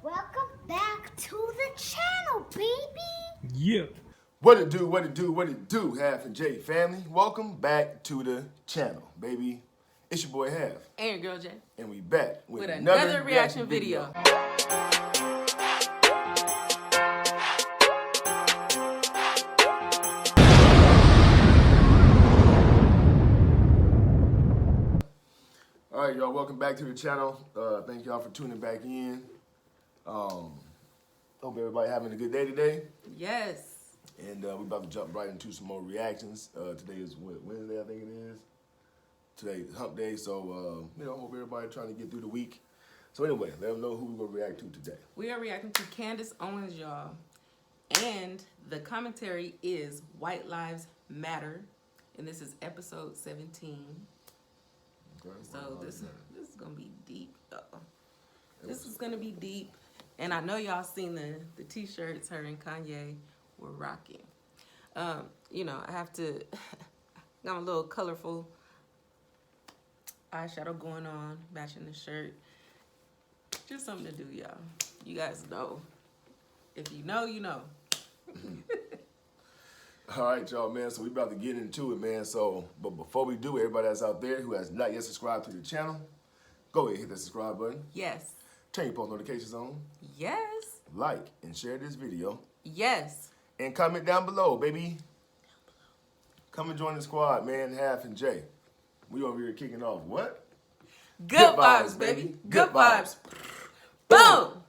Welcome back to the channel, baby. Yeah. What it do, Half and J family. Welcome back to the channel, baby. It's your boy Half. And your girl J. And we back with another reaction video. All right, y'all, welcome back to the channel. Thank y'all for tuning back in. Hope everybody having a good day today. Yes. And we're about to jump right into some more reactions. Today is Wednesday, I think it is. Today is hump day, so hope everybody trying to get through the week. So anyway, let them know who we're gonna react to today. We are reacting to Candace Owens, y'all. And the commentary is White Lives Matter. And this is episode 17. Okay, So this is gonna be deep, though. This is gonna be deep. And I know y'all seen the t-shirts her and Kanye were rocking. I have to got a little colorful eyeshadow going on, matching the shirt. Just something to do, y'all. You guys know. If you know, you know. All right, y'all, man. So we about to get into it, man. But before we do, everybody that's out there who has not yet subscribed to the channel, go ahead and hit that subscribe button. Yes. Turn your post notifications on. Yes. Like and share this video. Yes. And comment down below, baby. Come and join the squad, man. Half and J. We over here kicking off what? Good vibes, baby. Good vibes. Boom.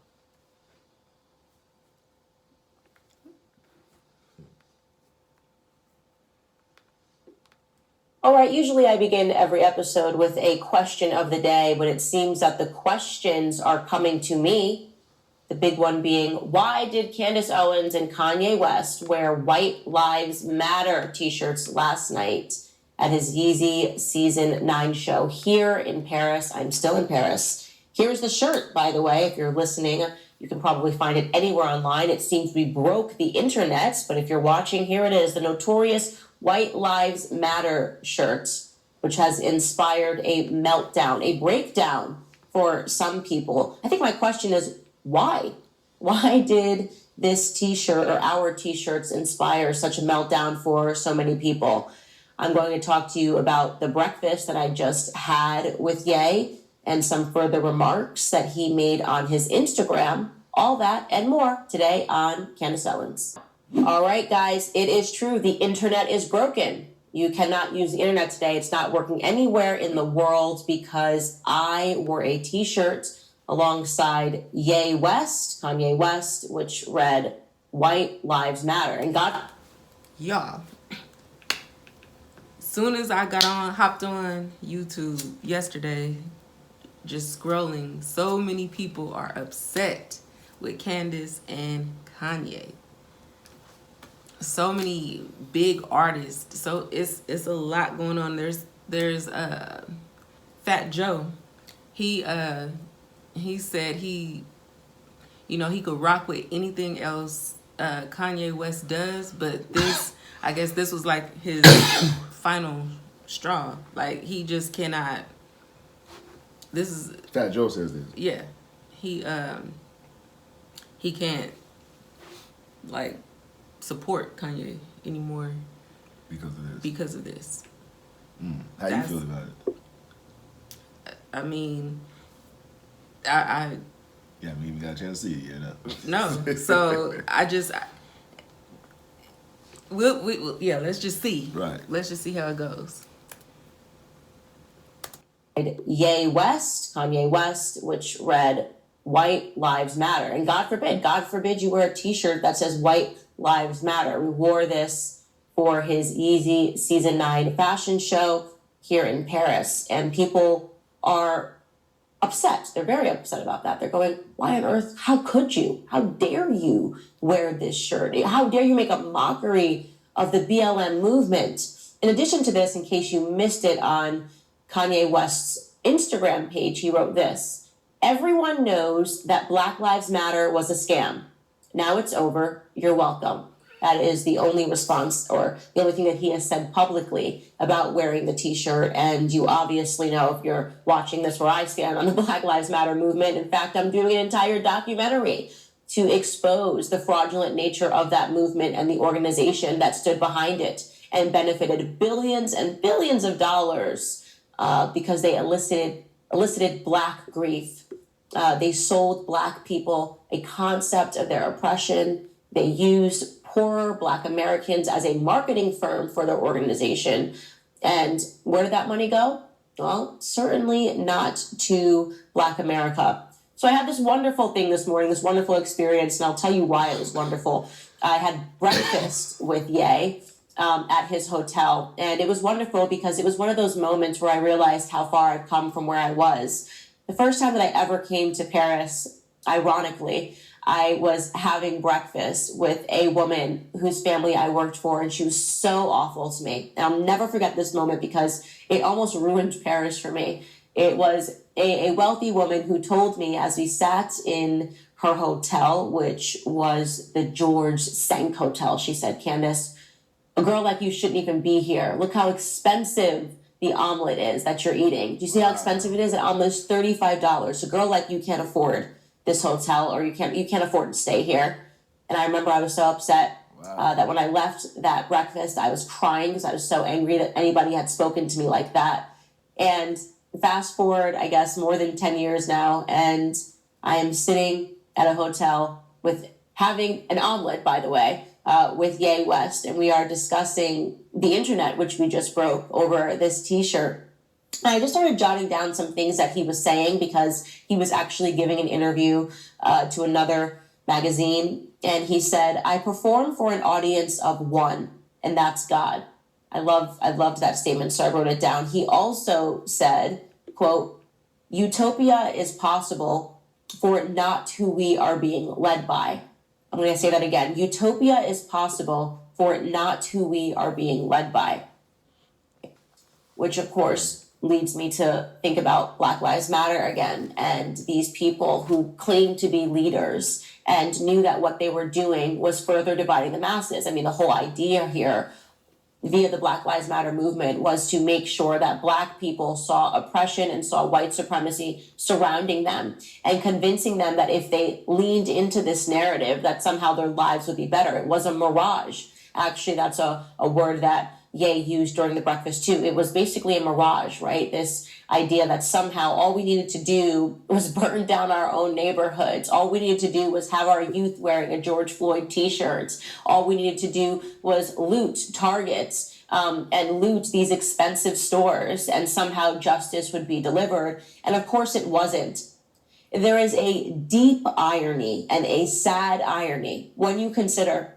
All right, usually I begin every episode with a question of the day, but it seems that the questions are coming to me. The big one being, why did Candace Owens and Kanye West wear White Lives Matter t-shirts last night at his Yeezy Season 9 show here in Paris? I'm still in Paris. Here's the shirt, by the way. If you're listening, you can probably find it anywhere online. It seems we broke the internet, but if you're watching, here it is, the notorious White Lives Matter shirt, which has inspired a meltdown, a breakdown for some people. I think my question is, why? Why did this t-shirt or our t-shirts inspire such a meltdown for so many people? I'm going to talk to you about the breakfast that I just had with Ye and some further remarks that he made on his Instagram. All that and more today on Candace Owens. All right, guys, it is true. The internet is broken. You cannot use the internet today. It's not working anywhere in the world because I wore a t-shirt alongside Kanye West, which read White Lives Matter. And God, Y'all, soon as I hopped on YouTube yesterday, just scrolling, so many people are upset with Candace and Kanye. So many big artists. So it's a lot going on. There's Fat Joe. He said he could rock with anything else Kanye West does, but this, I guess this was like his final straw. Like, he just cannot. This is Fat Joe says this. Yeah, he can't like support Kanye anymore because of this. How you feel about it? I mean, I yeah, we haven't even got a chance to see it yet. No. So let's just see. Right. Let's just see how it goes. Kanye West, which read White Lives Matter. And God forbid you wear a t-shirt that says White Lives Matter. We wore this for his Yeezy Season 9 fashion show here in Paris. And people are upset. They're very upset about that. They're going, why on earth? How could you? How dare you wear this shirt? How dare you make a mockery of the BLM movement? In addition to this, in case you missed it on Kanye West's Instagram page, he wrote this: everyone knows that Black Lives Matter was a scam. Now it's over. You're welcome. That is the only response or the only thing that he has said publicly about wearing the t-shirt. And you obviously know, if you're watching this, where I stand on the Black Lives Matter movement. In fact, I'm doing an entire documentary to expose the fraudulent nature of that movement and the organization that stood behind it and benefited billions and billions of dollars because they elicited Black grief. They sold Black people a concept of their oppression. They used poorer Black Americans as a marketing firm for their organization. And where did that money go? Well, certainly not to Black America. So I had this wonderful thing this morning, this wonderful experience, and I'll tell you why it was wonderful. I had breakfast with Ye at his hotel, and it was wonderful because it was one of those moments where I realized how far I've come from where I was. The first time that I ever came to Paris, ironically, I was having breakfast with a woman whose family I worked for, and she was so awful to me. And I'll never forget this moment because it almost ruined Paris for me. It was a wealthy woman who told me, as we sat in her hotel, which was the George Cinq Hotel, she said, "Candace, a girl like you shouldn't even be here. Look how expensive the omelet is that you're eating. Do you see how expensive it is? An omelet is $35. A girl like you can't afford this hotel, or you can't afford to stay here." And I remember I was so upset that when I left that breakfast, I was crying because I was so angry that anybody had spoken to me like that. And fast forward, I guess, more than 10 years now, and I am sitting at a hotel with having an omelet, by the way, with Ye West, and we are discussing the internet, which we just broke over this t-shirt. And I just started jotting down some things that he was saying because he was actually giving an interview to another magazine. And he said, "I perform for an audience of one, and that's God." I loved that statement, so I wrote it down. He also said, quote, "Utopia is possible for not who we are being led by." I'm going to say that again. Utopia is possible for not who we are being led by. Which, of course, leads me to think about Black Lives Matter again, and these people who claim to be leaders and knew that what they were doing was further dividing the masses. I mean, the whole idea here via the Black Lives Matter movement was to make sure that Black people saw oppression and saw white supremacy surrounding them, and convincing them that if they leaned into this narrative, that somehow their lives would be better. It was a mirage. Actually, that's a word that Ye used during the breakfast too. It was basically a mirage, right? This idea that somehow all we needed to do was burn down our own neighborhoods. All we needed to do was have our youth wearing a George Floyd t-shirt. All we needed to do was loot Targets and loot these expensive stores, and somehow justice would be delivered. And of course it wasn't. There is a deep irony and a sad irony when you consider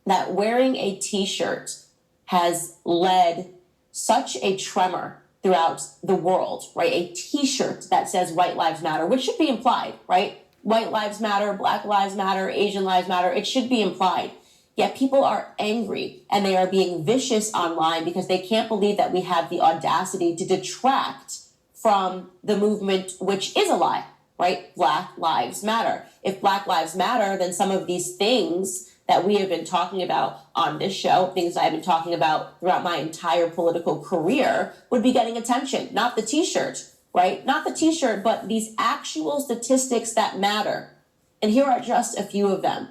that wearing a t-shirt has led such a tremor throughout the world, right? A t-shirt that says White Lives Matter, which should be implied, right? White Lives Matter, Black Lives Matter, Asian Lives Matter, it should be implied. Yet people are angry and they are being vicious online because they can't believe that we have the audacity to detract from the movement, which is a lie, right? Black Lives Matter. If Black Lives Matter, then some of these things that we have been talking about on this show, things I've been talking about throughout my entire political career, would be getting attention. Not the t-shirt, right? Not the t-shirt, but these actual statistics that matter. And here are just a few of them.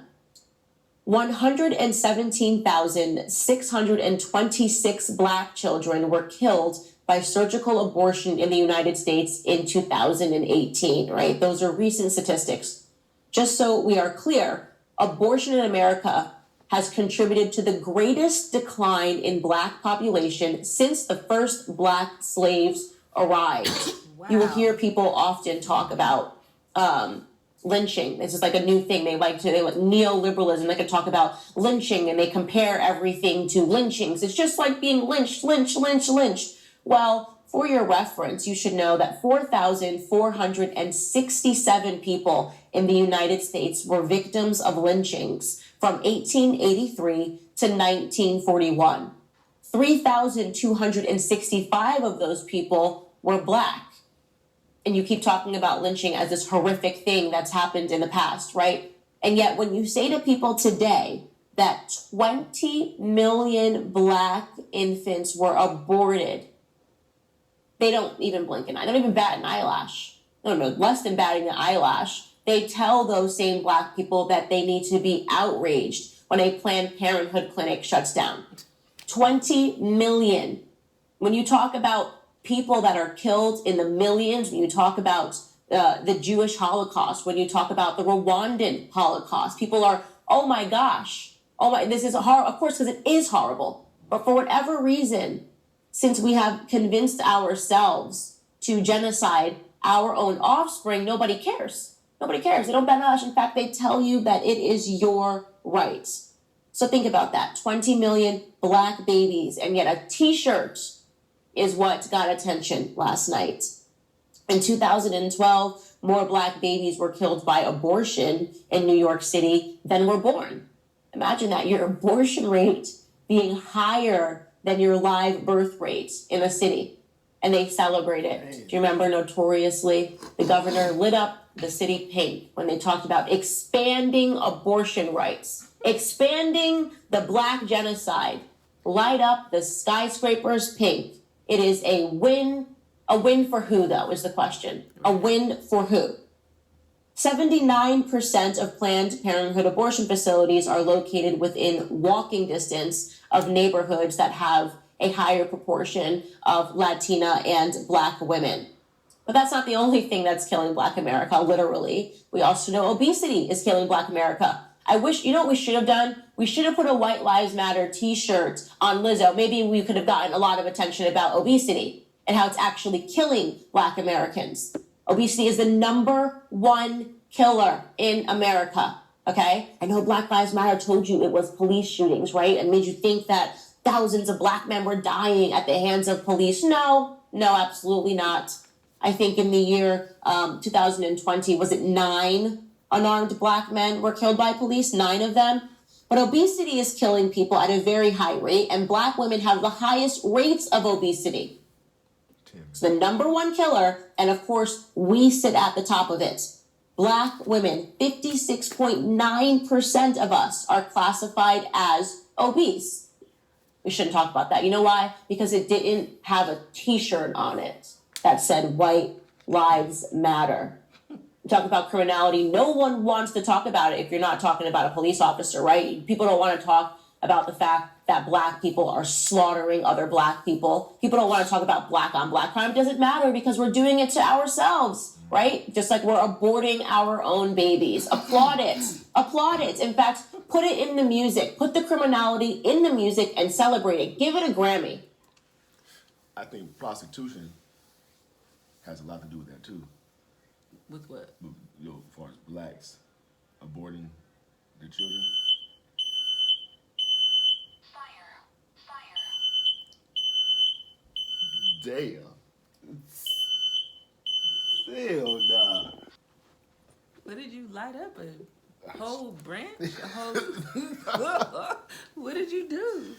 117,626 Black children were killed by surgical abortion in the United States in 2018, right? Those are recent statistics. Just so we are clear, abortion in America has contributed to the greatest decline in Black population since the first Black slaves arrived. Wow. You will hear people often talk about lynching. This is like a new thing. They like neoliberalism. They can talk about lynching and they compare everything to lynchings. It's just like being lynched. Well, for your reference, you should know that 4,467 people in the United States were victims of lynchings from 1883 to 1941. 3,265 of those people were Black. And you keep talking about lynching as this horrific thing that's happened in the past, right? And yet when you say to people today that 20 million black infants were aborted. They don't even blink an eye. They don't even bat an eyelash. No, less than batting an eyelash. They tell those same black people that they need to be outraged when a Planned Parenthood clinic shuts down. 20 million. When you talk about people that are killed in the millions, when you talk about the Jewish Holocaust, when you talk about the Rwandan Holocaust, people are, oh my gosh, this is horrible. Of course, because it is horrible. But for whatever reason, since we have convinced ourselves to genocide our own offspring, nobody cares. Nobody cares. They don't bat an eyelash. In fact, they tell you that it is your right. So think about that. 20 million black babies, and yet a t-shirt is what got attention last night. In 2012, more black babies were killed by abortion in New York City than were born. Imagine that, your abortion rate being higher than your live birth rate in a city. And they celebrate it. Do you remember notoriously the governor lit up the city pink when they talked about expanding abortion rights, expanding the black genocide, light up the skyscrapers pink. It is a win. A win for who, though, is the question. A win for who? 79% of Planned Parenthood abortion facilities are located within walking distance of neighborhoods that have a higher proportion of Latina and black women. But that's not the only thing that's killing black America, literally. We also know obesity is killing black America. You know what we should have done? We should have put a White Lives Matter t-shirt on Lizzo. Maybe we could have gotten a lot of attention about obesity and how it's actually killing black Americans. Obesity is the #1 killer in America, okay? I know Black Lives Matter told you it was police shootings, right? And made you think that thousands of black men were dying at the hands of police. No, absolutely not. I think in the year 2020, was it 9 unarmed black men were killed by police? 9 of them. But obesity is killing people at a very high rate, and black women have the highest rates of obesity. It's the #1 killer, and of course, we sit at the top of it. Black women, 56.9% of us are classified as obese. We shouldn't talk about that. You know why? Because it didn't have a t-shirt on it that said White Lives Matter. We talk about criminality. No one wants to talk about it if you're not talking about a police officer, right? People don't want to talk about the fact that black people are slaughtering other black people. People don't want to talk about black on black crime. It doesn't matter because we're doing it to ourselves, right? Just like we're aborting our own babies. Applaud it. Applaud it. In fact, put it in the music. Put the criminality in the music and celebrate it. Give it a Grammy. I think prostitution has a lot to do with that too. With what? As far as blacks aborting their children. Damn. Hell nah. What did you light up? A whole branch? A whole... What did you do?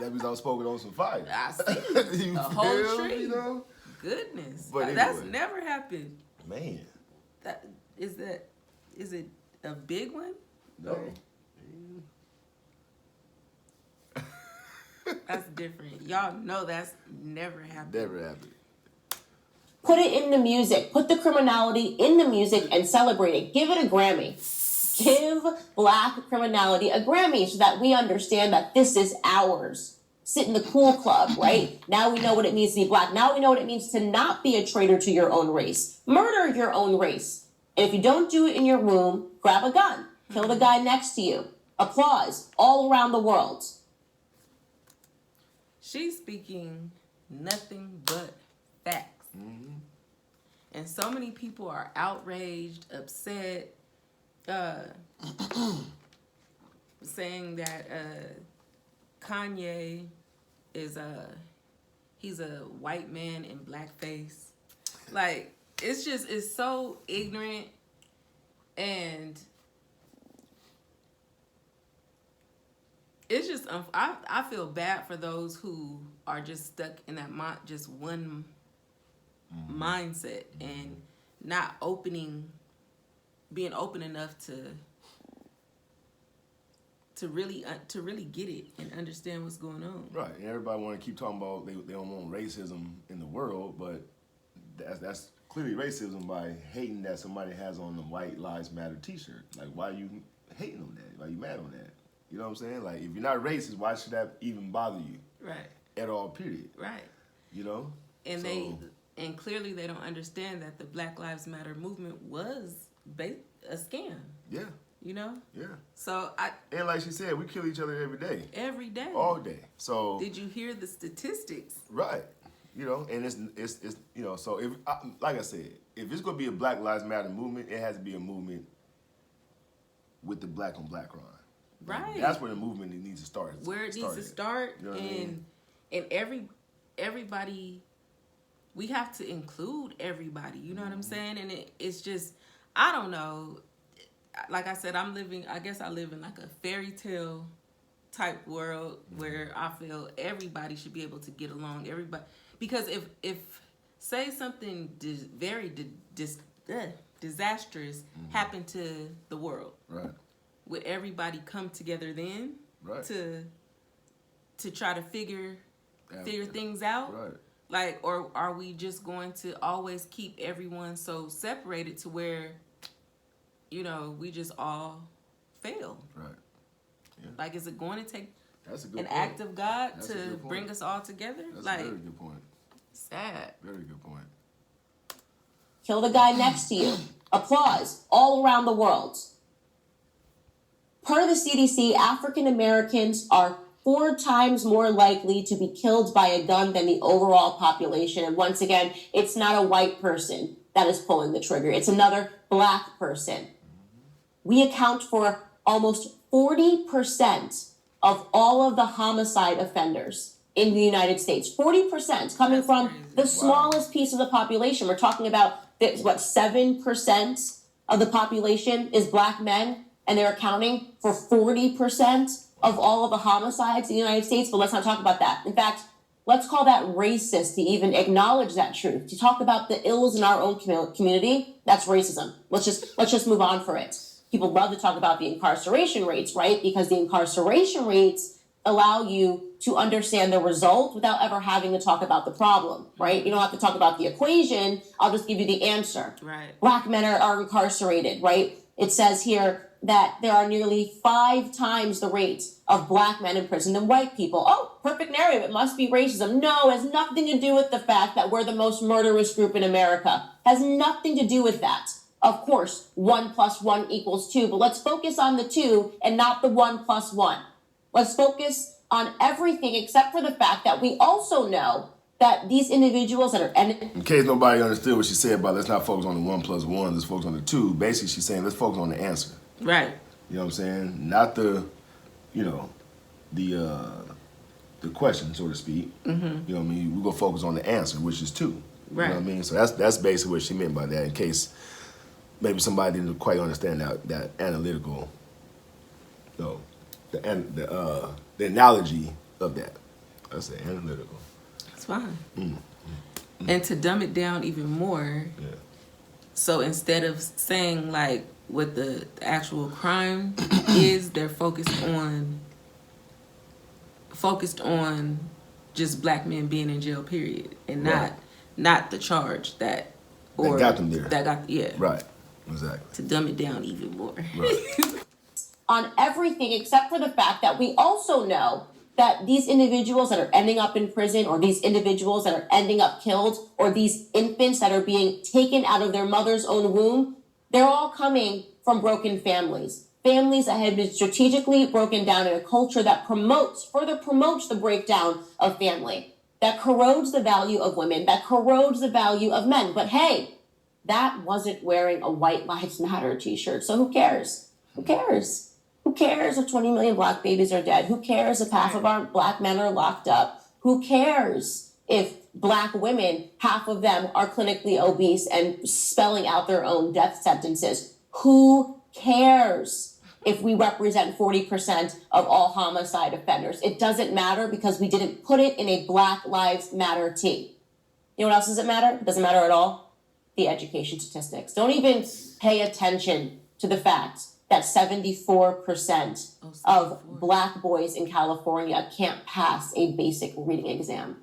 That means I was smoking on some fire. I see. A whole tree. You know? Goodness. But That's anyway. never happened. Man. Is it a big one? No. That's different. Y'all know that's never happened. Never happened. Put it in the music. Put the criminality in the music and celebrate it. Give it a Grammy. Give black criminality a Grammy so that we understand that this is ours. Sit in the cool club, right? Now we know what it means to be black. Now we know what it means to not be a traitor to your own race. Murder your own race. And if you don't do it in your room, grab a gun. Kill the guy next to you. Applause all around the world. She's speaking nothing but facts. Mm-hmm. And so many people are outraged, upset, saying that Kanye is he's a white man in blackface. Like, it's so ignorant, and it's just, I feel bad for those who are just stuck in that just one mindset and not being open enough to to really get it and understand what's going on. Right, and everybody want to keep talking about they don't want racism in the world, but that's clearly racism by hating that somebody has on the White Lives Matter T-shirt. Like, why are you hating on that? Why are you mad on that? You know what I'm saying? Like, if you're not racist, why should that even bother you? Right. At all, period. Right. You know? And and clearly they don't understand that the Black Lives Matter movement was a scam. Yeah. You know? Yeah. So and like she said, we kill each other every day. Every day. All day. So did you hear the statistics? Right. You know, and it's you know, so if like I said, if it's gonna be a Black Lives Matter movement, it has to be a movement with the black on black crime. Right. And that's where the movement needs to start. Where it needs to start, you know what I mean? And everybody, we have to include everybody. You know what I'm saying? And it's just, I don't know. Like I said, I guess I live in like a fairy tale type world where I feel everybody should be able to get along. Everybody, because if say something very disastrous happened to the world, right? Would everybody come together then, right, to try to figure things out, right? Like, or are we just going to always keep everyone so separated to where, you know, we just all fail? Right. Yeah. Like, is it going to take an act of God to bring us all together? That's like, a very good point. Sad. Very good point. Kill the guy next to you. Applause all around the world. Per the CDC, African Americans are 4 times more likely to be killed by a gun than the overall population. And once again, it's not a white person that is pulling the trigger. It's another black person. We account for almost 40% of all of the homicide offenders in the United States. 40% coming from the smallest piece of the population. We're talking about, 7% of the population is black men, and they're accounting for 40% of all of the homicides in the United States. But let's not talk about that. In fact, let's call that racist to even acknowledge that truth. To talk about the ills in our own community, that's racism. Let's just move on for it. People love to talk about the incarceration rates, right? Because the incarceration rates allow you to understand the result without ever having to talk about the problem, right? You don't have to talk about the equation. I'll just give you the answer. Right. Black men are incarcerated, right? It says here that there are nearly 5 times the rate of black men in prison than white people. Oh, perfect narrative. It must be racism. No, it has nothing to do with the fact that we're the most murderous group in America. Has nothing to do with that. Of course, 1 + 1 = 2, but let's focus on the 2 and not the 1 + 1. Let's focus on everything except for the fact that we also know that these individuals that are... In case nobody understood what she said about let's not focus on the 1 + 1, let's focus on the 2. Basically, she's saying let's focus on the answer. Right. You know what I'm saying? Not the, you know, the question, so to speak. Mm-hmm. You know what I mean? We're going to focus on the answer, which is 2. Right. You know what I mean? So that's basically what she meant by that, in case maybe somebody didn't quite understand that analytical, you know, the analogy of that. I say analytical. That's fine. And to dumb it down even more, so instead of saying like what the actual crime is, they're focused on just black men being in jail, period, and not the charge that got them there. Right. Exactly. To dumb it down even more. Right. On everything except for the fact that we also know that these individuals that are ending up in prison, or these individuals that are ending up killed, or these infants that are being taken out of their mother's own womb, they're all coming from broken families. Families that have been strategically broken down in a culture that further promotes the breakdown of family, that corrodes the value of women, that corrodes the value of men. But hey, that wasn't wearing a White Lives Matter t-shirt, so who cares? Who cares? Who cares if 20 million black babies are dead? Who cares if half of our black men are locked up? Who cares if black women, half of them are clinically obese and spelling out their own death sentences? Who cares if we represent 40% of all homicide offenders? It doesn't matter because we didn't put it in a Black Lives Matter tee. You know what else doesn't matter? It doesn't matter at all. The education statistics. Don't even pay attention to the fact that 74% of black boys in California can't pass a basic reading exam.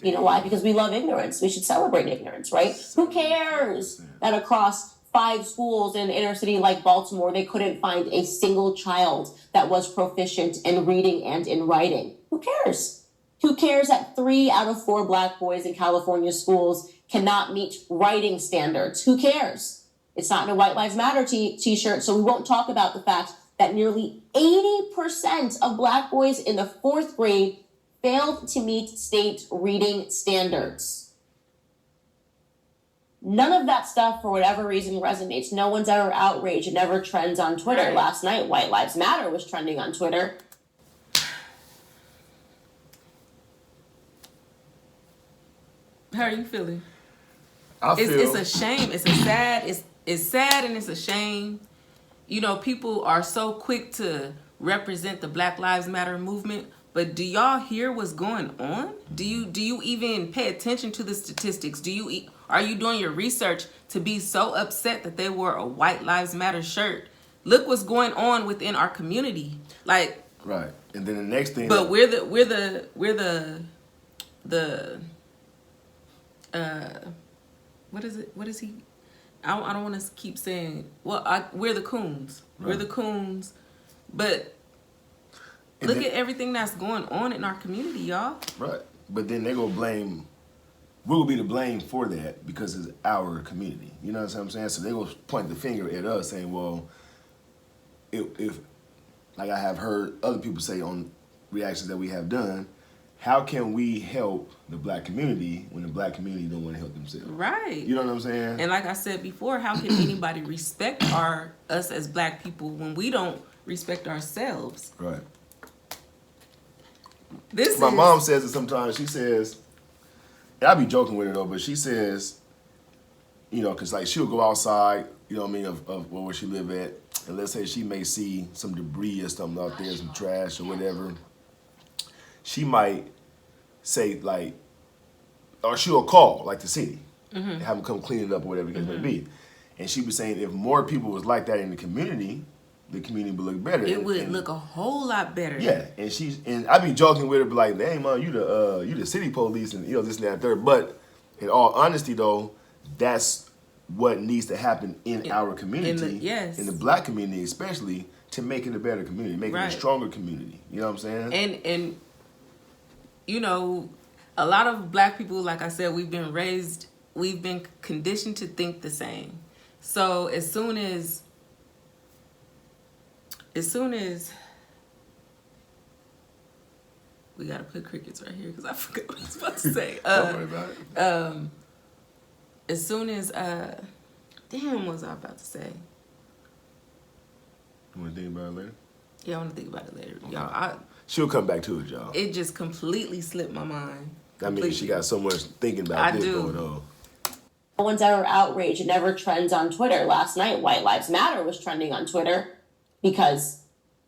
You know why? Because we love ignorance. We should celebrate ignorance, right? Who cares that across 5 schools in an inner city like Baltimore, they couldn't find a single child that was proficient in reading and in writing? Who cares? Who cares that 3 out of 4 black boys in California schools cannot meet writing standards? Who cares? It's not in a White Lives Matter t-shirt, so we won't talk about the fact that nearly 80% of black boys in the 4th grade failed to meet state reading standards. None of that stuff, for whatever reason, resonates. No one's ever outraged. It never trends on Twitter. Right. Last night, White Lives Matter was trending on Twitter. How are you feeling? It's a shame. It's sad and it's a shame. You know, people are so quick to represent the Black Lives Matter movement, but do y'all hear what's going on? Do you even pay attention to the statistics? Are you doing your research to be so upset that they wore a White Lives Matter shirt? Look what's going on within our community. Like, right. And then the next thing. But we're the what is it? What is he? I don't want to keep saying. Well, we're the coons. Right. We're the coons. But and look at everything that's going on in our community, y'all. Right. But then they gonna blame. We'll be to blame for that because it's our community. You know what I'm saying? So they gonna point the finger at us, saying, "Well, if like I have heard other people say on reactions that we have done." How can we help the black community when the black community don't want to help themselves? Right. You know what I'm saying? And like I said before, how can anybody respect us as black people when we don't respect ourselves? Right. My mom says it sometimes. She says, and I be joking with her though, but she says, you know, because like she'll go outside, you know what I mean, of where she live at, and let's say she may see some debris or something out there, some trash or whatever. She might say like, or she'll call like the city, and have them come clean it up or whatever the case may be. And she was saying if more people was like that in the community would look better. It would look a whole lot better. Yeah, and I be joking with her, but like, dang man, you the city police and you know this and that and third. But in all honesty though, that's what needs to happen in our community, in the black community especially, to make it a better community, make it a stronger community. You know what I'm saying? And you know, a lot of black people, like I said, we've been conditioned to think the same. So as soon as we gotta put crickets right here because I forgot what I was about to say. Don't worry about it. As soon as damn, what was I about to say? You want to think about it later? Yeah, I want to think about it later, Okay. y'all. She'll come back to it, y'all. It just completely slipped my mind. That means she got so much thinking about this going on. No one's ever outraged. It never trends on Twitter. Last night, White Lives Matter was trending on Twitter because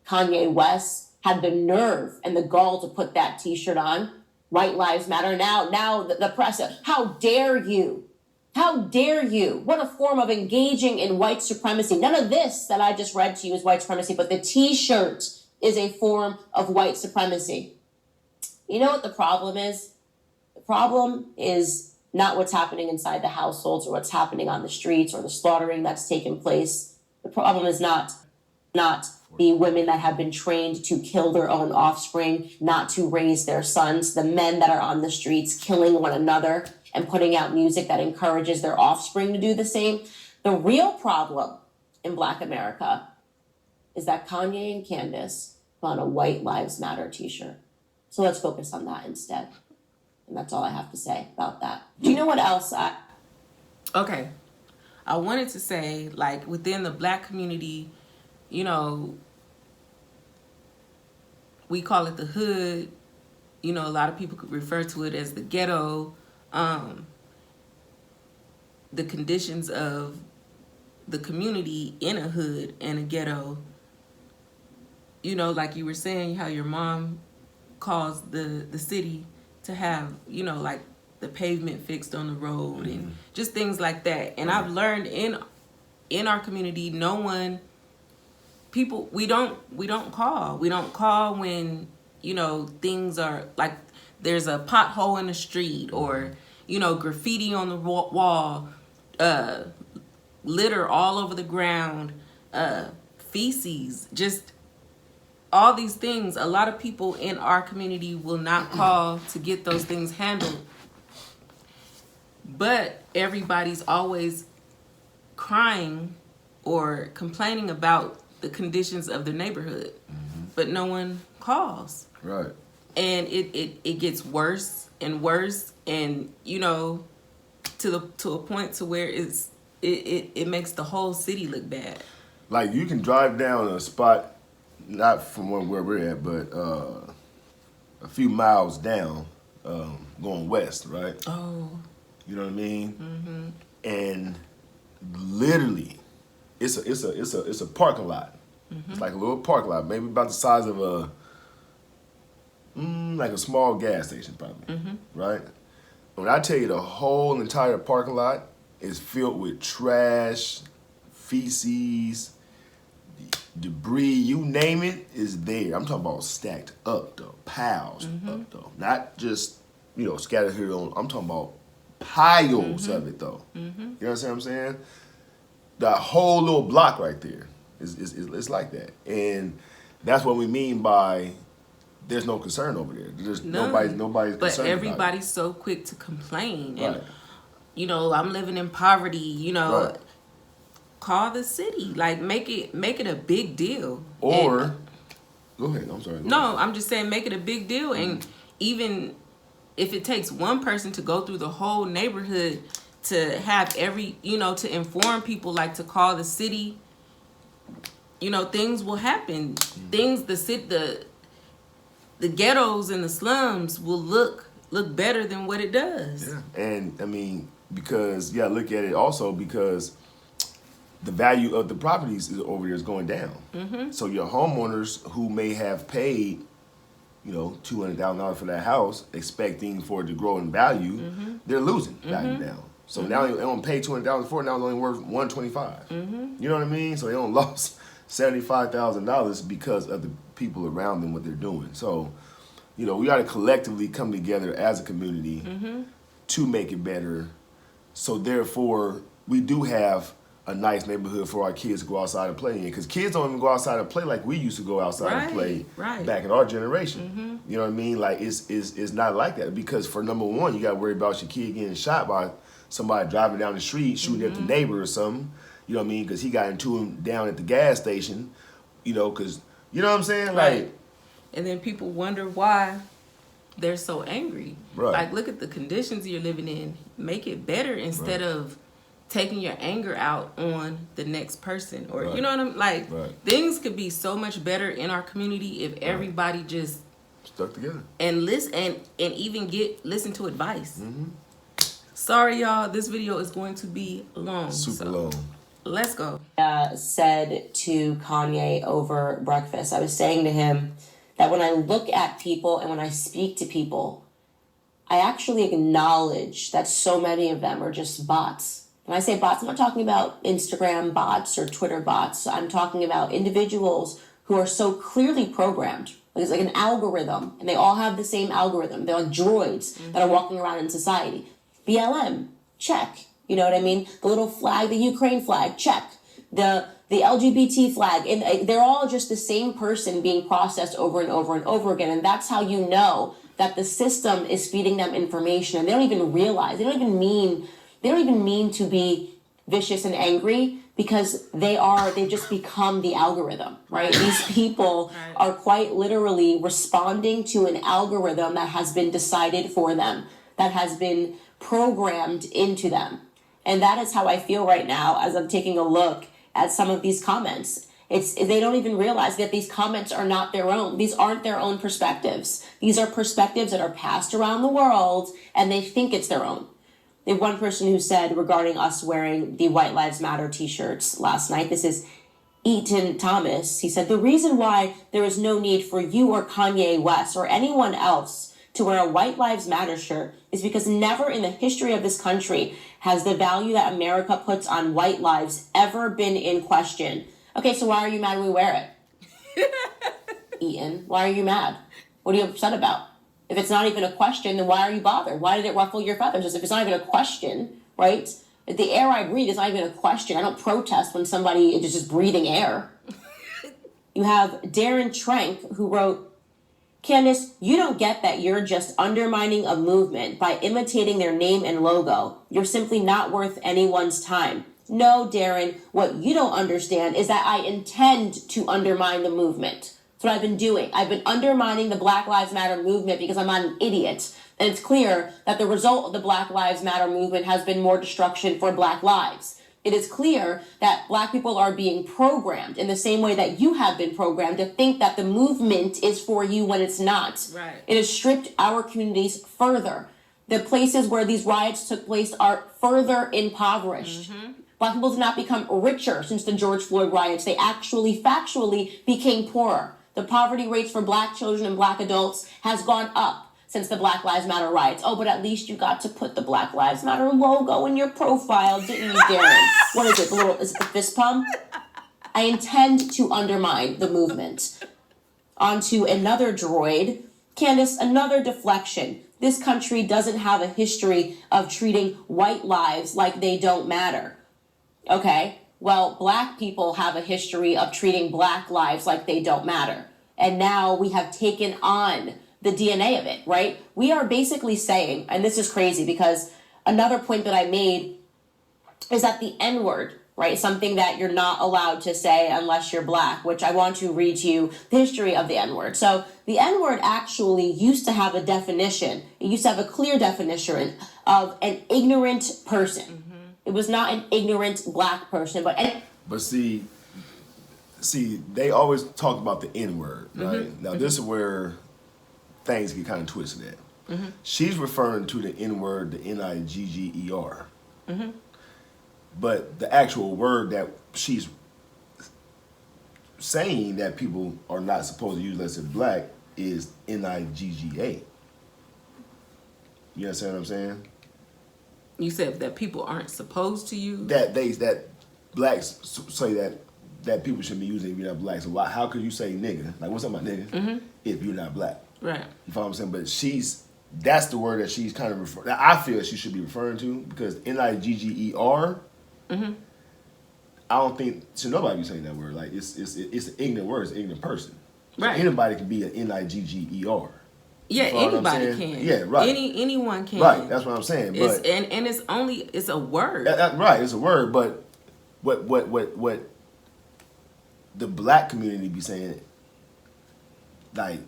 Kanye West had the nerve and the gall to put that t-shirt on. White Lives Matter. Now the press, how dare you? How dare you? What a form of engaging in white supremacy. None of this that I just read to you is white supremacy, but the t-shirt is a form of white supremacy. You know what the problem is? The problem is not what's happening inside the households or what's happening on the streets or the slaughtering that's taken place. The problem is not the women that have been trained to kill their own offspring, not to raise their sons, the men that are on the streets killing one another and putting out music that encourages their offspring to do the same. The real problem in Black America is that Kanye and Candace put on a White Lives Matter t-shirt. So let's focus on that instead. And that's all I have to say about that. Do you know what else Okay. I wanted to say, like, within the black community, you know, we call it the hood. You know, a lot of people could refer to it as the ghetto. The conditions of the community in a hood and a ghetto, you know, like you were saying, how your mom calls the city to have, you know, like the pavement fixed on the road and just things like that. And I've learned in our community, no one people, we don't call. We don't call when, things are like there's a pothole in the street or, graffiti on the wall, litter all over the ground, feces, just all these things. A lot of people in our community will not call to get those things handled. But everybody's always crying or complaining about the conditions of the neighborhood. But no one calls. Right. And it gets worse and worse, and to a point to where it makes the whole city look bad. Like, you can drive down a spot, not from where we're at, but a few miles down, going west, right? Oh. You know what I mean? And literally, it's a parking lot. It's like a little parking lot, maybe about the size of like a small gas station, probably, right? When I tell you the whole entire parking lot is filled with trash, feces, debris, you name it, is there. I'm talking about stacked up though, piles up though, not just scattered here on. I'm talking about piles of it though. You know what I'm saying? That whole little block right there is like that, and that's what we mean by there's no concern over there. There's nobody's concerned. But everybody's so quick to complain, right. And I'm living in poverty. Right. Call the city, like make it a big deal. Or go ahead. I'm sorry. No, I'm just saying make it a big deal, and even if it takes one person to go through the whole neighborhood to have to inform people, like to call the city, things will happen. Things, the ghettos and the slums will look better than what it does. Yeah. And I mean, because look at it also because the value of the properties over there is going down. So your homeowners who may have paid, $200,000 for that house, expecting for it to grow in value, they're losing value now. So now they don't pay $200,000 for it. Now it's only worth $125,000. You know what I mean? So they don't lost $75,000 because of the people around them, what they're doing. So, we got to collectively come together as a community to make it better. So therefore, we do have a nice neighborhood for our kids to go outside and play in. Because kids don't even go outside and play like we used to go outside and play back in our generation. You know what I mean? Like, it's not like that. Because for number one, you got to worry about your kid getting shot by somebody driving down the street, shooting at the neighbor or something. You know what I mean? Because he got into him down at the gas station. Because, you know what I'm saying? Right. Like, and then people wonder why they're so angry. Right. Like, look at the conditions you're living in. Make it better instead of taking your anger out on the next person. Or, you know what I'm like? Things could be so much better in our community if everybody just stuck together and listen and even listen to advice. Sorry, y'all. This video is going to be long. Super long. Let's go. Said to Kanye over breakfast, I was saying to him that when I look at people and when I speak to people, I actually acknowledge that so many of them are just bots. When I say bots, I'm not talking about Instagram bots or Twitter bots. I'm talking about individuals who are so clearly programmed. Like, it's like an algorithm, and they all have the same algorithm. They're like droids that are walking around in society. BLM, check. You know what I mean? The little flag, the Ukraine flag, check. The LGBT flag, and they're all just the same person being processed over and over and over again. And that's how you know that the system is feeding them information, and they don't even realize. They don't even mean to be vicious and angry, because they've just become the algorithm, right? These people are quite literally responding to an algorithm that has been decided for them, that has been programmed into them. And that is how I feel right now as I'm taking a look at some of these comments. They don't even realize that these comments are not their own. These aren't their own perspectives. These are perspectives that are passed around the world, and they think it's their own. They have one person who said regarding us wearing the White Lives Matter t-shirts last night, this is Eaton Thomas. He said, the reason why there is no need for you or Kanye West or anyone else to wear a White Lives Matter shirt is because never in the history of this country has the value that America puts on white lives ever been in question. Okay, so why are you mad when we wear it? Eaton, why are you mad? What are you upset about? If it's not even a question, then why are you bothered? Why did it ruffle your feathers? If it's not even a question, right? If the air I breathe is not even a question. I don't protest when somebody is just breathing air. You have Darren Trank, who wrote, Candace, you don't get that you're just undermining a movement by imitating their name and logo. You're simply not worth anyone's time. No, Darren, what you don't understand is that I intend to undermine the movement. That's what I've been doing. I've been undermining the Black Lives Matter movement because I'm not an idiot. And it's clear that the result of the Black Lives Matter movement has been more destruction for Black lives. It is clear that Black people are being programmed in the same way that you have been programmed to think that the movement is for you when it's not. Right. It has stripped our communities further. The places where these riots took place are further impoverished. Black people did not become richer since the George Floyd riots. They actually, factually, became poorer. The poverty rates for Black children and Black adults has gone up since the Black Lives Matter riots. Oh, but at least you got to put the Black Lives Matter logo in your profile, didn't you, Darren? What is it? Is it the fist pump? I intend to undermine the movement. On to another droid. Candace, another deflection. This country doesn't have a history of treating white lives like they don't matter. Okay, well, Black people have a history of treating Black lives like they don't matter. And now we have taken on the DNA of it, right? We are basically saying, and this is crazy because another point that I made is that the N-word, right, something that you're not allowed to say unless you're Black, which I want to read to you the history of the N-word. So the N-word actually used to have a definition. It used to have a clear definition of an ignorant person. It was not an ignorant Black person, But see, they always talk about the N-word, right? Now this is where things get kind of twisted at. She's referring to the N-word, the Nigger. But the actual word that she's saying that people are not supposed to use unless they're Black is Nigga. You understand what I'm saying? You said that people aren't supposed to use? That Blacks say that people should be using if you're not Black. So how could you say nigga? Like, what's up, my nigga? If you're not Black. Right. You follow what I'm saying? But that's the word that she's kind of referring. I feel she should be referring to because Nigger. I don't think should nobody be saying that word. Like it's an ignorant word. It's an ignorant person. So right. Anybody can be an Nigger. Yeah, anybody can. Yeah, right. Anyone can. Right. That's what I'm saying. But and it's a word. Right. It's a word. But what the Black community be saying, like,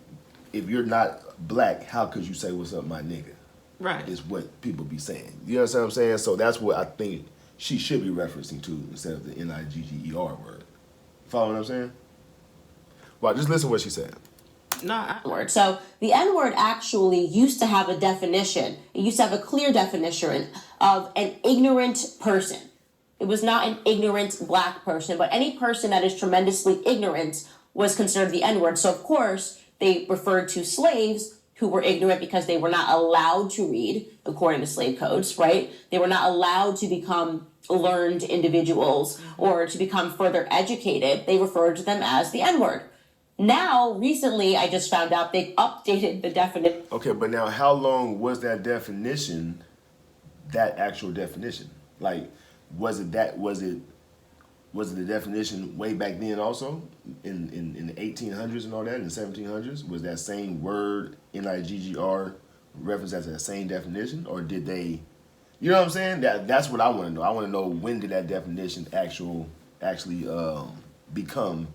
if you're not Black, how could you say what's up, my nigga? Right. Is what people be saying. You understand what I'm saying? So that's what I think she should be referencing to instead of the Nigger word. Follow what I'm saying? Well, just listen to what she said. Word. So the N-word actually used to have a definition. It used to have a clear definition of an ignorant person. It was not an ignorant Black person, but any person that is tremendously ignorant was considered the N-word. So of course, they referred to slaves who were ignorant because they were not allowed to read according to slave codes, right? They were not allowed to become learned individuals or to become further educated. They referred to them as the N-word. Now, recently, I just found out they've updated the definition. Okay, but now how long was that definition, that actual definition? Like, was it the definition way back then also? In the 1800s and all that, in the 1700s? Was that same word, Nigger, referenced as that same definition? Or did they, you know what I'm saying? That's what I want to know. I want to know when did that definition actually become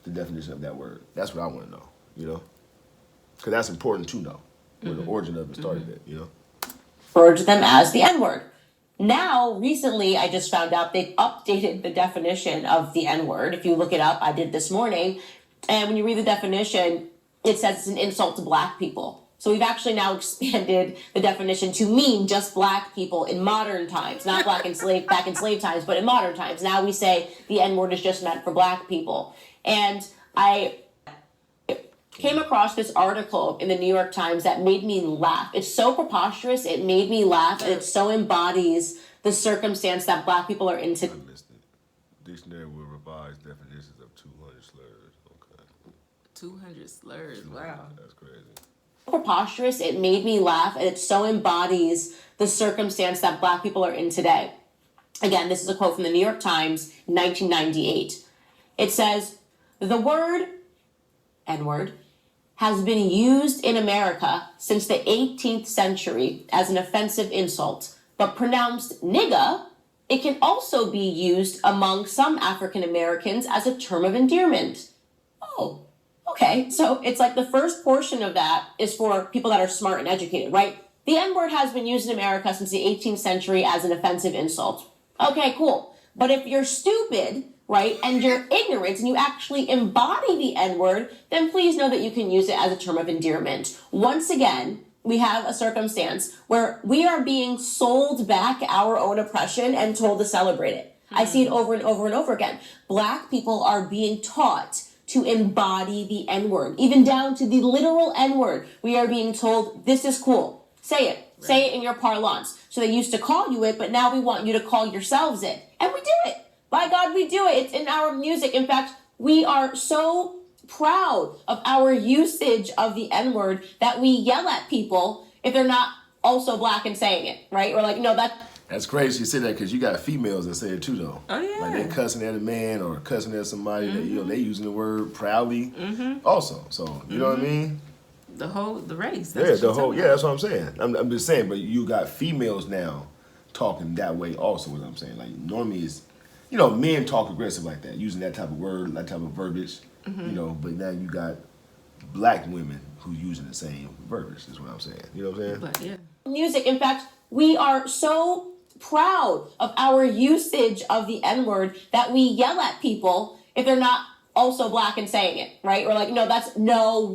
the definition of that word. That's what I want to know, you know? Because that's important to know where the origin of it started at, you know? Referred to them as the N-word. Now, recently, I just found out they've updated the definition of the N-word. If you look it up, I did this morning. And when you read the definition, it says it's an insult to Black people. So we've actually now expanded the definition to mean just Black people in modern times. Not back in slave times, but in modern times. Now we say the N-word is just meant for Black people. And I came across this article in the New York Times that made me laugh. It's so preposterous, it made me laugh, and it so embodies the circumstance that Black people are in today. Dictionary will revise definitions of 200 slurs. Okay. 200 slurs. Wow. That's crazy. Preposterous, it made me laugh, and it so embodies the circumstance that Black people are in today. Again, this is a quote from the New York Times, 1998. It says, "The word, N-word, has been used in America since the 18th century as an offensive insult, but pronounced nigga, it can also be used among some African Americans as a term of endearment." Oh, okay. So it's like the first portion of that is for people that are smart and educated, right? The N-word has been used in America since the 18th century as an offensive insult. Okay, cool. But if you're stupid, right, and you're ignorant and you actually embody the N-word, then please know that you can use it as a term of endearment. Once again, we have a circumstance where we are being sold back our own oppression and told to celebrate it. I see it over and over and over again. Black people are being taught to embody the N-word, even down to the literal N-word. We are being told, this is cool. Say it. Right. Say it in your parlance. So they used to call you it, but now we want you to call yourselves it. And we do it. By God, we do it. It's in our music. In fact, we are so proud of our usage of the N-word that we yell at people if they're not also Black and saying it, right? We're like, no, That's crazy you say that because you got females that say it too, though. Oh, yeah. Like they cussing at a man or cussing at somebody that, you know, they using the word proudly also. So, you know what I mean? The race. That's that's what I'm saying. I'm just saying, but you got females now talking that way also, what I'm saying. Like, normally it's, you know, men talk aggressive like that, using that type of word, that type of verbiage, you know, but now you got Black women who using the same verbiage, is what I'm saying. You know what I'm saying? But, yeah. Music, in fact, we are so proud of our usage of the N-word that we yell at people if they're not also Black and saying it, right? We're like, no,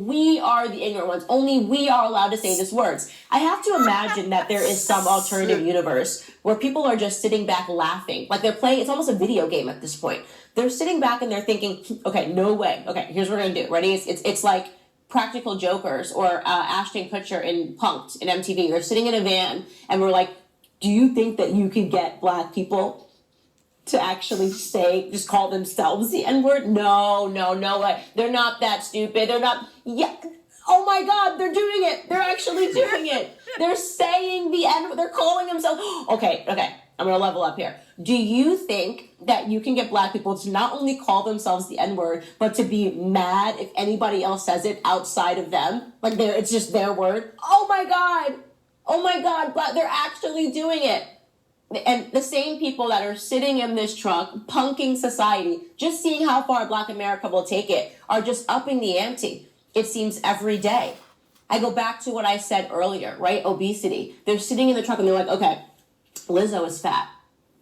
we are the ignorant ones. Only we are allowed to say these words. I have to imagine that there is some alternative universe where people are just sitting back laughing. Like they're playing, it's almost a video game at this point. They're sitting back and they're thinking, okay, no way. Okay, here's what we're gonna do. Ready? It's like Practical Jokers or Ashton Kutcher in Punk'd in MTV. We're sitting in a van and we're like, do you think that you could get Black people to actually just call themselves the N-word? No way. They're not that stupid. They're not, oh my God, they're doing it. They're actually doing it. They're saying the N-word. They're calling themselves, okay, I'm gonna level up here. Do you think that you can get Black people to not only call themselves the N-word, but to be mad if anybody else says it outside of them? Like it's just their word? Oh my God, but they're actually doing it. And the same people that are sitting in this truck, punking society, just seeing how far Black America will take it, are just upping the ante. It seems every day. I go back to what I said earlier, right? Obesity. They're sitting in the truck and they're like, okay, Lizzo is fat.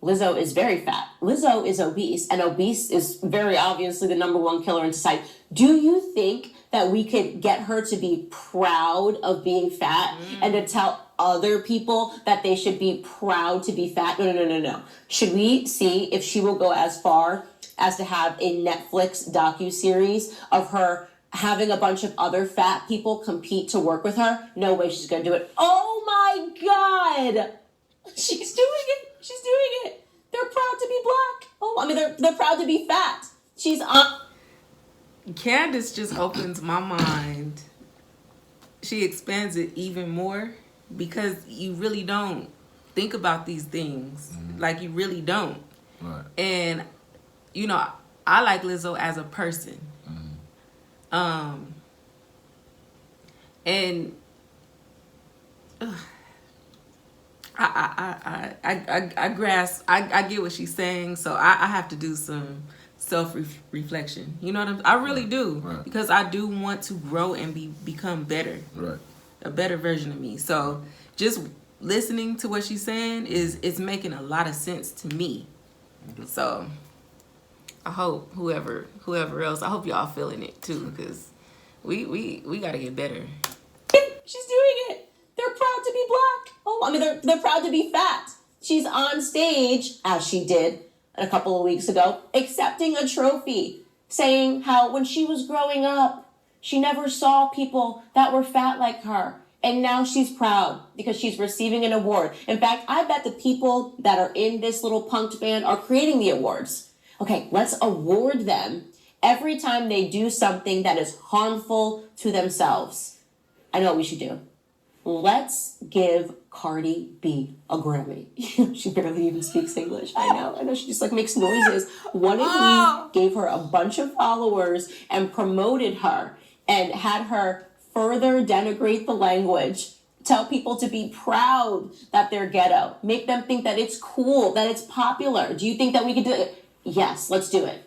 Lizzo is very fat. Lizzo is obese, and obese is very obviously the #1 killer in society. Do you think that we could get her to be proud of being fat and to tell other people that they should be proud to be fat? No. Should we see if she will go as far as to have a Netflix docuseries of her having a bunch of other fat people compete to work with her? No way she's going to do it. Oh my God! She's doing it. They're proud to be Black. They're proud to be fat. She's Candace just opens my mind. She expands it even more because you really don't think about these things. Like you really don't. Right. And, you know, I like Lizzo as a person. And I grasp, I get what she's saying, so I have to do some self-reflection. You know what I really do. Right. Because I do want to grow and become better. Right. A better version of me. So just listening to what she's saying is making a lot of sense to me. So I hope whoever else, I hope y'all feeling it too, because we got to get better. She's doing it. They're proud to be Black. They're proud to be fat. She's on stage, as she did a couple of weeks ago, accepting a trophy, saying how when she was growing up, she never saw people that were fat like her. And now she's proud because she's receiving an award. In fact, I bet the people that are in this little punked band are creating the awards. Okay, let's award them every time they do something that is harmful to themselves. I know what we should do. Let's give Cardi B a Grammy. She barely even speaks English. I know. She just like makes noises. What if we gave her a bunch of followers and promoted her and had her further denigrate the language, tell people to be proud that they're ghetto, make them think that it's cool, that it's popular? Do you think that we could do it? Yes, let's do it.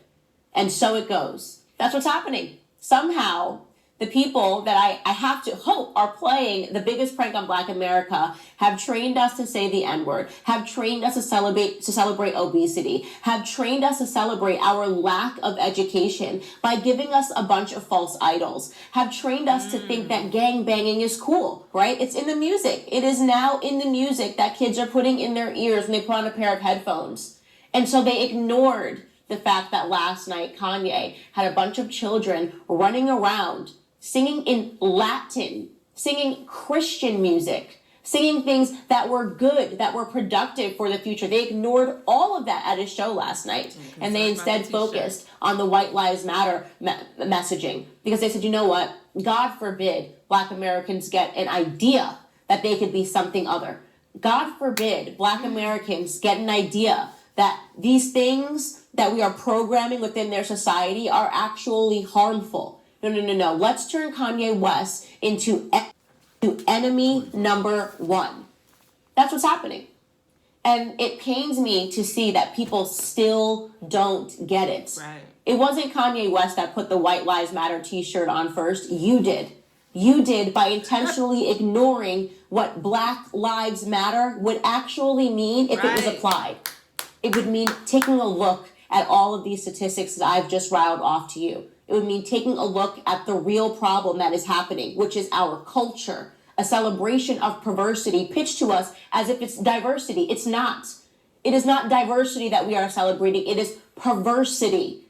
And so it goes. That's what's happening. Somehow, the people that I have to hope are playing the biggest prank on Black America have trained us to say the N-word, have trained us to celebrate obesity, have trained us to celebrate our lack of education by giving us a bunch of false idols, have trained us to think that gang banging is cool, right? It's in the music. It is now in the music that kids are putting in their ears when they put on a pair of headphones. And so they ignored the fact that last night Kanye had a bunch of children running around singing in Latin, singing Christian music, singing things that were good, that were productive for the future. They ignored all of that at his show last night, and they instead focused on the White Lives Matter messaging, because they said, you know what? God forbid Black Americans get an idea that they could be something other. God forbid Black Americans get an idea that these things that we are programming within their society are actually harmful. No. Let's turn Kanye West into enemy number one. That's what's happening. And it pains me to see that people still don't get it. Right. It wasn't Kanye West that put the White Lives Matter t-shirt on first. You did. You did by intentionally ignoring what Black Lives Matter would actually mean if it was applied. It would mean taking a look at all of these statistics that I've just riled off to you. It would mean taking a look at the real problem that is happening, which is our culture, a celebration of perversity pitched to us as if it's diversity. It's not. It is not diversity that we are celebrating. It is perversity.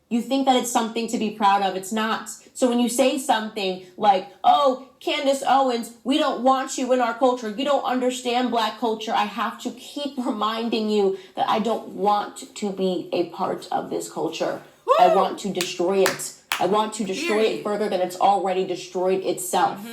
You think that it's something to be proud of. It's not. So when you say something like, oh, Candace Owens, we don't want you in our culture. You don't understand Black culture. I have to keep reminding you that I don't want to be a part of this culture. I want to destroy it. I want to destroy it further than it's already destroyed itself.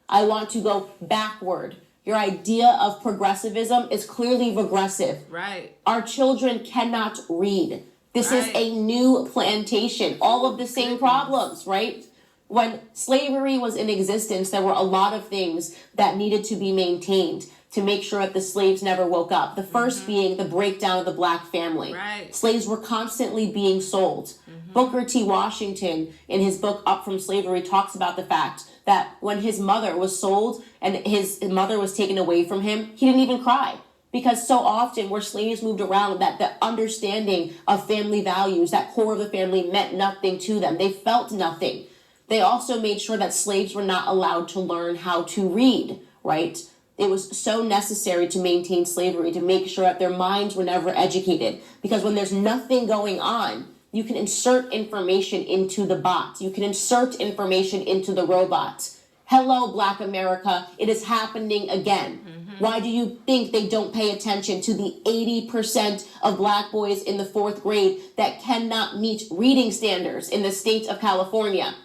I want to go backward. Your idea of progressivism is clearly regressive. Right. Our children cannot read. This is a new plantation. All of the same problems, right? When slavery was in existence, there were a lot of things that needed to be maintained to make sure that the slaves never woke up. The first being the breakdown of the Black family. Right. Slaves were constantly being sold. Booker T. Washington, in his book Up From Slavery, talks about the fact that when his mother was sold and his mother was taken away from him, he didn't even cry. Because so often where slaves moved around, that the understanding of family values, that core of the family meant nothing to them. They felt nothing. They also made sure that slaves were not allowed to learn how to read, right? It was so necessary to maintain slavery, to make sure that their minds were never educated. Because when there's nothing going on, you can insert information into the bot. You can insert information into the robot. Hello, Black America. It is happening again. Why do you think they don't pay attention to the 80% of Black boys in the 4th grade that cannot meet reading standards in the state of California?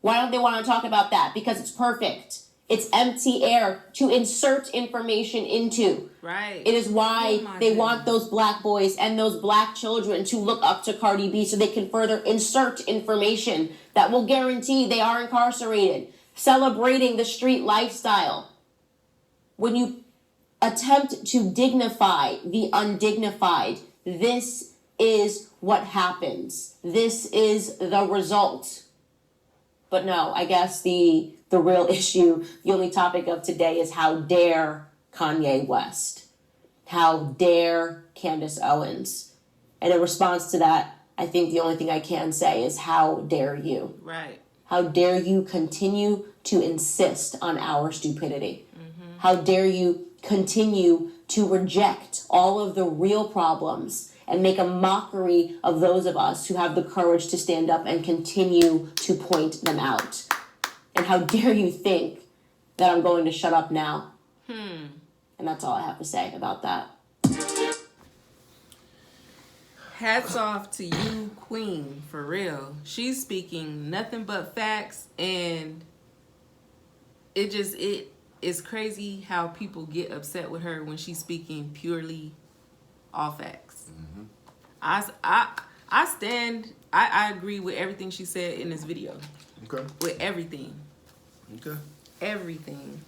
Why don't they want to talk about that? Because it's perfect. It's empty air to insert information into. Right. It is why they want those Black boys and those Black children to look up to Cardi B so they can further insert information that will guarantee they are incarcerated, celebrating the street lifestyle. When you attempt to dignify the undignified, this is what happens. This is the result. But no, I guess the real issue, the only topic of today is how dare Kanye West? How dare Candace Owens? And in response to that, I think the only thing I can say is how dare you? Right. How dare you continue to insist on our stupidity? How dare you continue to reject all of the real problems and make a mockery of those of us who have the courage to stand up and continue to point them out? And how dare you think that I'm going to shut up now? And that's all I have to say about that. Hats off to you, Queen, for real. She's speaking nothing but facts, and it is crazy how people get upset with her when she's speaking purely all facts. I agree with everything she said in this video. Okay. With everything. Okay. Everything.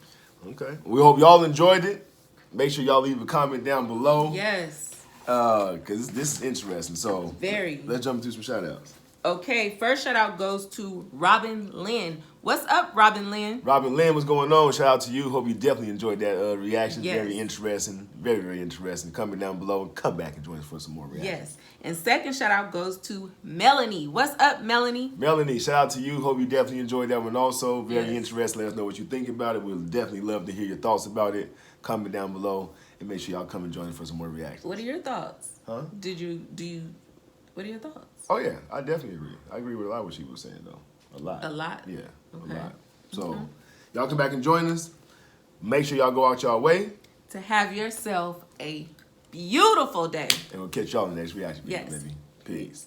Okay. We hope y'all enjoyed it. Make sure y'all leave a comment down below. Yes. Because this is interesting. So Very. Let's jump into some shout outs. Okay, first shout out goes to Robin Lynn. What's up, Robin Lynn? Robin Lynn, what's going on? Shout out to you. Hope you definitely enjoyed that reaction. Yes. Very interesting. Very, very interesting. Comment down below and come back and join us for some more reactions. Yes. And second shout out goes to Melanie. What's up, Melanie? Melanie, shout out to you. Hope you definitely enjoyed that one also. Very Yes. interesting. Let us know what you think about it. We'll definitely love to hear your thoughts about it. Comment down below and make sure y'all come and join us for some more reactions. What are your thoughts? Huh? What are your thoughts? Oh yeah, I definitely agree. I agree with a lot of what she was saying though. A lot. A lot? Yeah, Okay. a lot. So y'all come back and join us. Make sure y'all go out y'all way. To have yourself a beautiful day. And we'll catch y'all in the next reaction video, Yes. baby. Peace.